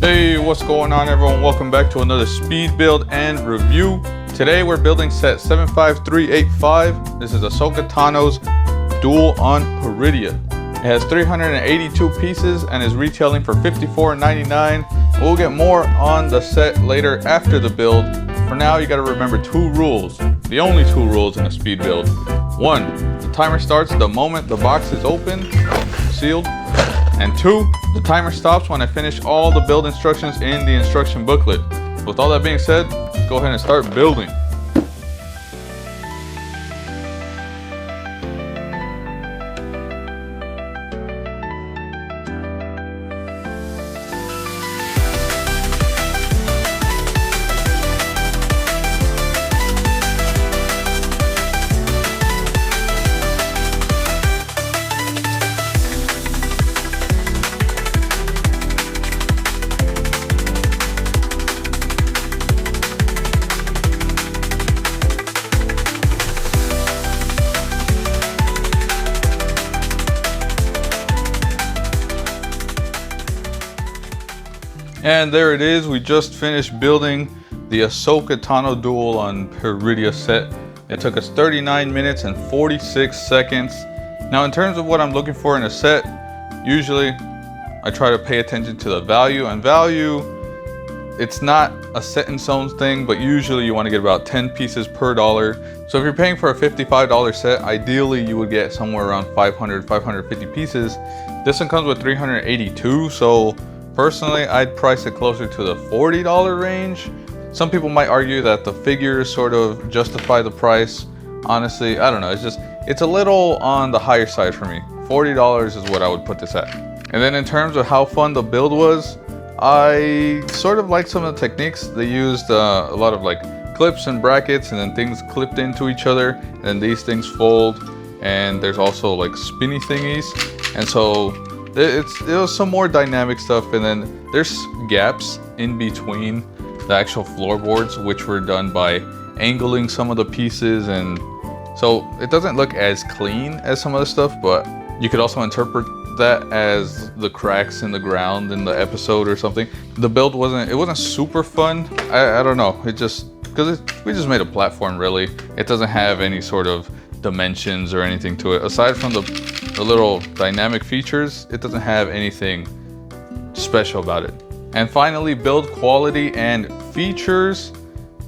Hey, what's going on everyone? Welcome back to another speed build and review. Today we're building set 75385. This is Ahsoka Tano's Duel on Peridea. It has 382 pieces and is retailing for $54.99. We'll get more on the set later after the build. For now, you gotta remember two rules. The only two rules in a speed build. One, the timer starts the moment the box is open, sealed. And two, the timer stops when I finish all the build instructions in the instruction booklet. With all that being said, let's go ahead and start building. And there it is, we just finished building the Ahsoka Tano Duel on Peridea set. It took us 39 minutes and 46 seconds. Now in terms of what I'm looking for in a set, usually I try to pay attention to the value. And value, it's not a set in stone thing, but usually you want to get about 10 pieces per dollar. So if you're paying for a $55 set, ideally you would get somewhere around 500, 550 pieces. This one comes with 382, so personally, I'd price it closer to the $40 range. Some people might argue that the figures sort of justify the price. Honestly, I don't know. It's a little on the higher side for me. $40 is what I would put this at. And then in terms of how fun the build was, I sort of liked some of the techniques. They used a lot of like clips and brackets and then things clipped into each other. And then these things fold. And there's also like spinny thingies. And so it was some more dynamic stuff, and then there's gaps in between the actual floorboards, which were done by angling some of the pieces, and so it doesn't look as clean as some other stuff, but you could also interpret that as the cracks in the ground in the episode or something. The build wasn't super fun. I don't know, we just made a platform really. It doesn't have any sort of dimensions or anything to it. Aside from the little dynamic features, it doesn't have anything special about it. And finally, build quality and features.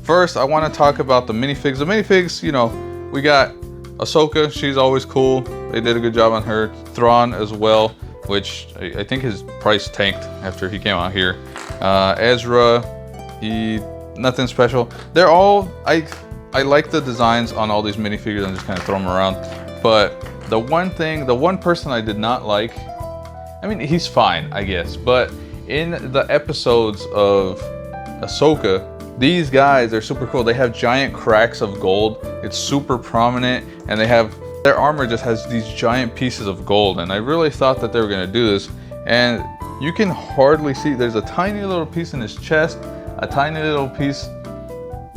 First, I want to talk about the minifigs. The minifigs, you know, we got Ahsoka, she's always cool. They did a good job on her. Thrawn as well, which I think his price tanked after he came out here. Ezra, nothing special. They're all, I like the designs on all these minifigures. I'm just kind of throwing them around. But the one person I did not like, I mean, he's fine, I guess. But in the episodes of Ahsoka, these guys are super cool. They have giant cracks of gold. It's super prominent. And their armor just has these giant pieces of gold. And I really thought that they were going to do this. And you can hardly see, there's a tiny little piece in his chest, a tiny little piece,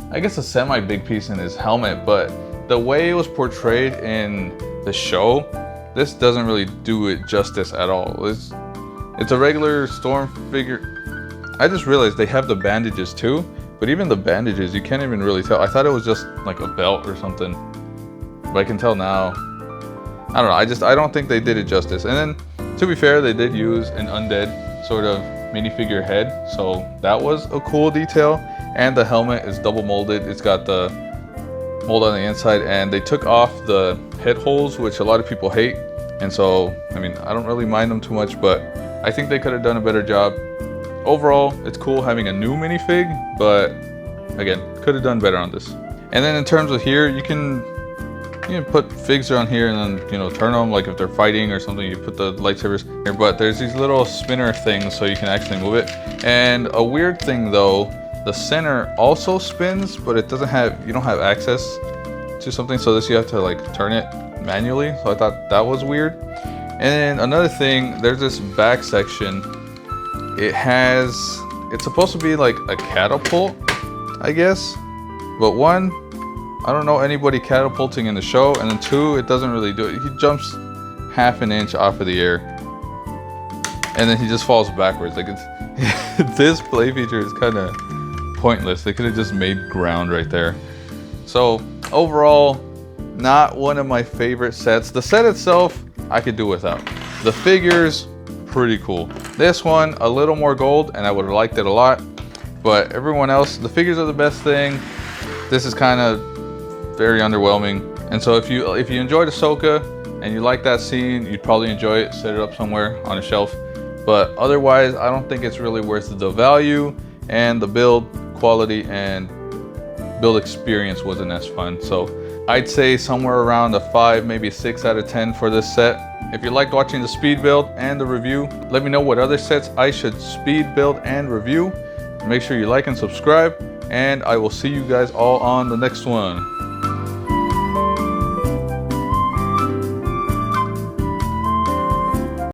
I guess a semi-big piece in his helmet, but the way it was portrayed in the show, this doesn't really do it justice at all. It's a regular storm figure. I just realized they have the bandages too, but even the bandages, you can't even really tell. I thought it was just like a belt or something, but I can tell now. I don't know, I don't think they did it justice. And then, to be fair, they did use an undead sort of minifigure head, so that was a cool detail. And the helmet is double molded. It's got the mold on the inside, and they took off the head holes, which a lot of people hate. And so, I mean, I don't really mind them too much, but I think they could have done a better job. Overall, it's cool having a new minifig, but again, could have done better on this. And then in terms of here, you can put figs on here and then, you know, turn them, like if they're fighting or something, you put the lightsabers here. But there's these little spinner things so you can actually move it. And a weird thing though, the center also spins, but it doesn't have, you don't have access to something, so this you have to like turn it manually. So I thought that was weird. And then another thing, there's this back section. It's supposed to be like a catapult, I guess. But one, I don't know anybody catapulting in the show, and then two, it doesn't really do it. He jumps half an inch off of the air, and then he just falls backwards. Like This play feature is kind of pointless. They could have just made ground right there. So overall, not one of my favorite sets. The set itself, I could do without. The figures, pretty cool. This one, a little more gold, and I would have liked it a lot. But everyone else, the figures are the best thing. This is kind of very underwhelming. And so if you enjoyed Ahsoka and you like that scene, you'd probably enjoy it. Set it up somewhere on a shelf. But otherwise, I don't think it's really worth the value, and the build quality and build experience wasn't as fun. So I'd say somewhere around a 5, maybe 6 out of 10 for this set. If you liked watching the speed build and the review, let me know what other sets I should speed build and review. Make sure you like and subscribe, and I will see you guys all on the next one.